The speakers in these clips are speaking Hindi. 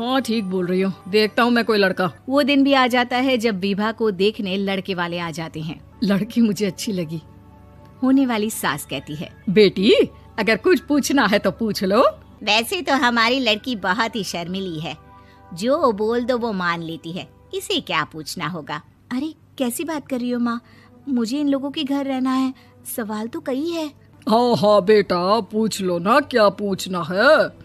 हाँ ठीक बोल रही हो, देखता हूँ मैं कोई लड़का। वो दिन भी आ जाता है जब विभा को देखने लड़के वाले आ जाते हैं। लड़की मुझे अच्छी लगी। होने वाली सास कहती है, बेटी अगर कुछ पूछना है तो पूछ लो। वैसे तो हमारी लड़की बहुत ही शर्मीली है, जो बोल दो वो मान लेती है, इसे क्या पूछना होगा। अरे कैसी बात कर रही हो माँ, मुझे इन लोगों के घर रहना है, सवाल तो कई है। हाँ हाँ बेटा पूछ लो ना, क्या पूछना है।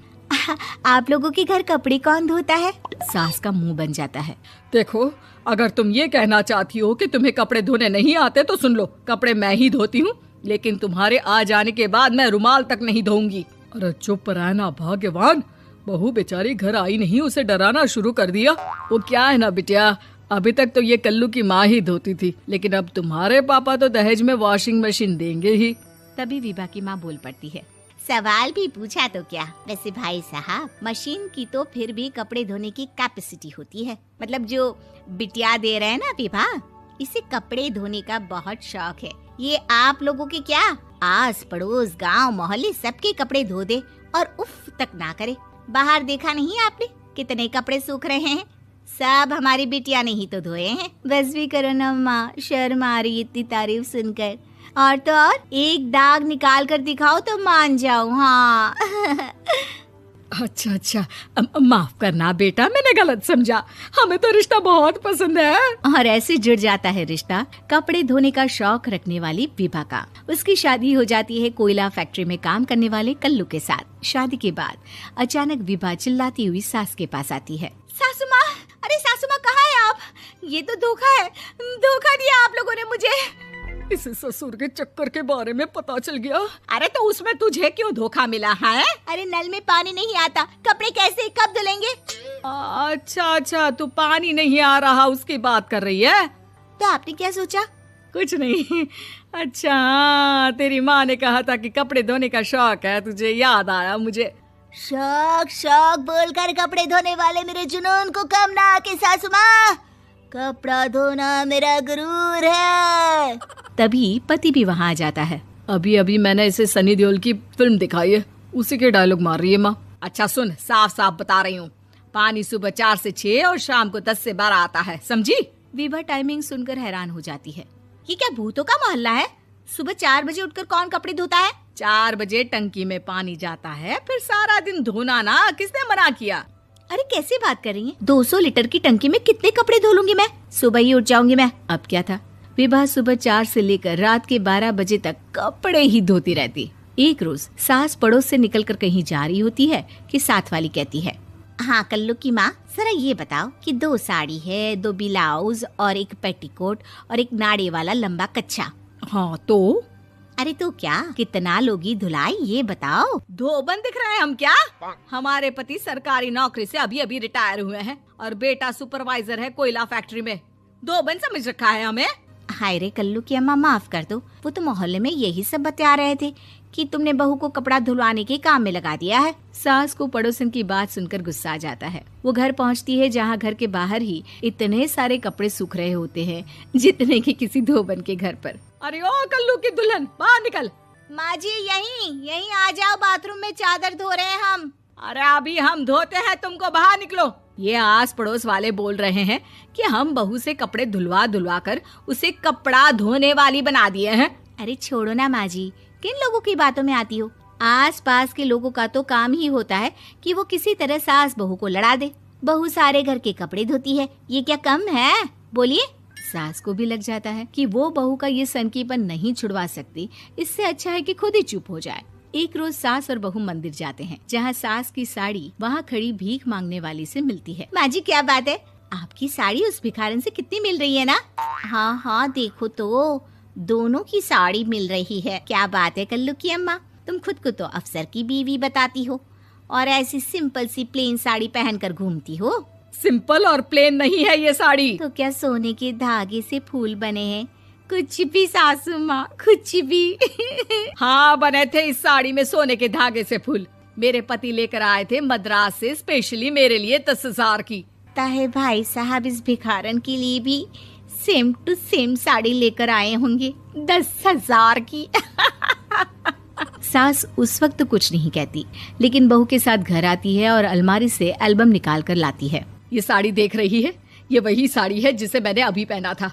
आप लोगों के घर कपड़े कौन धोता है? सास का मुंह बन जाता है। देखो अगर तुम ये कहना चाहती हो कि तुम्हें कपड़े धोने नहीं आते तो सुन लो, कपड़े मैं ही धोती हूँ, लेकिन तुम्हारे आ जाने के बाद मैं रुमाल तक नहीं धोऊंगी। अरे चुप रहना भाग्यवान, बहू बेचारी घर आई नहीं, उसे डराना शुरू कर दिया। वो क्या है ना बिटिया, अभी तक तो ये कल्लू की माँ ही धोती थी, लेकिन अब तुम्हारे पापा तो दहेज में वॉशिंग मशीन देंगे ही। तभी विभा की माँ बोल पड़ती है, सवाल भी पूछा तो क्या, वैसे भाई साहब मशीन की तो फिर भी कपड़े धोने की कैपेसिटी होती है। मतलब जो बिटिया दे रहे हैं ना विभा, इसे कपड़े धोने का बहुत शौक है। ये आप लोगों के क्या आस पड़ोस गांव मोहल्ले सबके कपड़े धो दे और उफ तक ना करे। बाहर देखा नहीं आपने कितने कपड़े सूख रहे हैं, सब हमारी बिटिया ने ही तो धोए हैं। बस भी करो ना माँ, शर्म आ रही इतनी तारीफ सुनकर। और तो और एक दाग निकाल कर दिखाओ तो मान जाओ। हाँ अच्छा माफ करना बेटा, मैंने गलत समझा, हमें तो रिश्ता बहुत पसंद है। और ऐसे जुड़ जाता है रिश्ता कपड़े धोने का शौक रखने वाली विभा का। उसकी शादी हो जाती है कोयला फैक्ट्री में काम करने वाले कल्लू के साथ। शादी के बाद अचानक विभा चिल्लाती हुई सास के पास आती है, सासू माँ, अरे सासू माँ कहाँ है आप? ये तो धोखा है, धोखा दिया आप लोगों ने मुझे। इसे ससुर के चक्कर के बारे में पता चल गया। अरे तो उसमें तुझे क्यों धोखा मिला है? अरे नल में पानी नहीं आता, कपड़े कैसे कब धुलेंगे? अच्छा तू पानी नहीं आ रहा उसकी बात कर रही है। तो आपने क्या सोचा? कुछ नहीं। अच्छा तेरी माँ ने कहा था कि कपड़े धोने का शौक है तुझे, याद आया मुझे। शौक बोलकर कपड़े धोने वाले मेरे जुनून को कम ना आके सासू माँ, कपड़ा धोना मेरा गुरूर है। तभी पति भी वहाँ आ जाता है। अभी मैंने इसे सनी देओल की फिल्म दिखाई है, उसी के डायलॉग मार रही है माँ। अच्छा सुन, साफ बता रही हूँ, पानी सुबह 4 से 6 और शाम को 10 से 12 आता है, समझी? विभा टाइमिंग सुनकर हैरान हो जाती है। ये क्या भूतों का मोहल्ला है? सुबह 4 बजे उठकर कौन कपड़े धोता है? 4 बजे टंकी में पानी जाता है, फिर सारा दिन धोना ना, किसने मना किया? अरे कैसी बात कर रही हैं? 200 लीटर की टंकी में कितने कपड़े धो लूंगी मैं, सुबह ही उठ जाऊंगी मैं। अब क्या था, विभा सुबह 4 से लेकर रात के 12 बजे तक कपड़े ही धोती रहती। एक रोज सास पड़ोस से निकलकर कहीं जा रही होती है कि साथ वाली कहती है, हाँ कल्लू की माँ, जरा ये बताओ कि 2 साड़ी है, 2 ब्लाउज और एक पेटीकोट और एक नाड़े वाला लंबा कच्छा। हाँ तो? अरे तो क्या, कितना लोगी धुलाई ये बताओ। धोबन दिख रहे हैं हम क्या? हमारे पति सरकारी नौकरी से अभी रिटायर हुए हैं और बेटा सुपरवाइजर है कोयला फैक्ट्री में। धोबन समझ रखा है हमें। हाय रे कल्लू की अम्मा, माफ कर दो, वो तो मोहल्ले में यही सब बता रहे थे कि तुमने बहू को कपड़ा धुलवाने के काम में लगा दिया है। सास को पड़ोसन की बात सुनकर गुस्सा आ जाता है। वो घर पहुंचती है जहां घर के बाहर ही इतने सारे कपड़े सूख रहे होते हैं जितने कि किसी धोबन के घर पर। अरे ओ कल्लू की दुल्हन, बाहर निकल। माँ जी यहीं आ जाओ, बाथरूम में चादर धो रहे हैं हम। अरे अभी हम धोते हैं, तुमको बाहर निकलो। ये आस पड़ोस वाले बोल रहे हैं कि हम बहू से कपड़े धुलवा कर उसे कपड़ा धोने वाली बना दिए हैं। अरे छोड़ो ना माँ जी, किन लोगों की बातों में आती हो? आस पास के लोगों का तो काम ही होता है कि वो किसी तरह सास बहू को लड़ा दे। बहू सारे घर के कपड़े धोती है, ये क्या कम है? बोलिए। सास को भी लग जाता है कि वो बहू का ये सनकीपन नहीं छुड़वा सकती, इससे अच्छा है कि खुद ही चुप हो जाए। एक रोज सास और बहू मंदिर जाते हैं, जहाँ सास की साड़ी वहाँ खड़ी भीख मांगने वाली से मिलती है। माँ जी क्या बात है, आपकी साड़ी उस भिखारन से कितनी मिल रही है ना? हाँ देखो तो दोनों की साड़ी मिल रही है। क्या बात है कल्लू की अम्मा, तुम खुद को तो अफसर की बीवी बताती हो और ऐसी सिंपल सी प्लेन साड़ी पहनकर घूमती हो। सिंपल और प्लेन नहीं है ये साड़ी। तो क्या सोने के धागे से फूल बने हैं? कुछ भी सासू माँ, कुछ भी। हाँ बने थे इस साड़ी में सोने के धागे से फूल। मेरे पति लेकर आए थे मद्रास से स्पेशली मेरे लिए 10,000 की। ताहे भाई साहब इस भिखारन के लिए भी सेम टू सेम साड़ी लेकर आए होंगे 10,000 की। सास उस वक्त तो कुछ नहीं कहती, लेकिन बहू के साथ घर आती है और अलमारी से एल्बम निकाल कर लाती है। ये साड़ी देख रही है, ये वही साड़ी है जिसे मैंने अभी पहना था।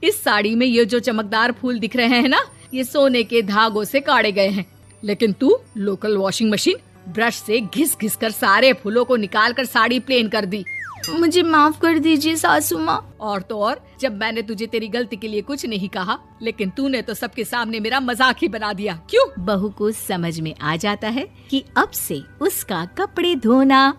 इस साड़ी में ये जो चमकदार फूल दिख रहे हैं ना, ये सोने के धागों से काढ़े गए हैं। लेकिन तू लोकल वॉशिंग मशीन ब्रश से घिस घिस कर सारे फूलों को निकाल कर साड़ी प्लेन कर दी। मुझे माफ कर दीजिए सासू माँ। और तो और, जब मैंने तुझे तेरी गलती के लिए कुछ नहीं कहा, लेकिन तूने तो सबके सामने मेरा मजाक ही बना दिया। क्यों? बहू को समझ में आ जाता है कि अब से उसका कपड़े धोना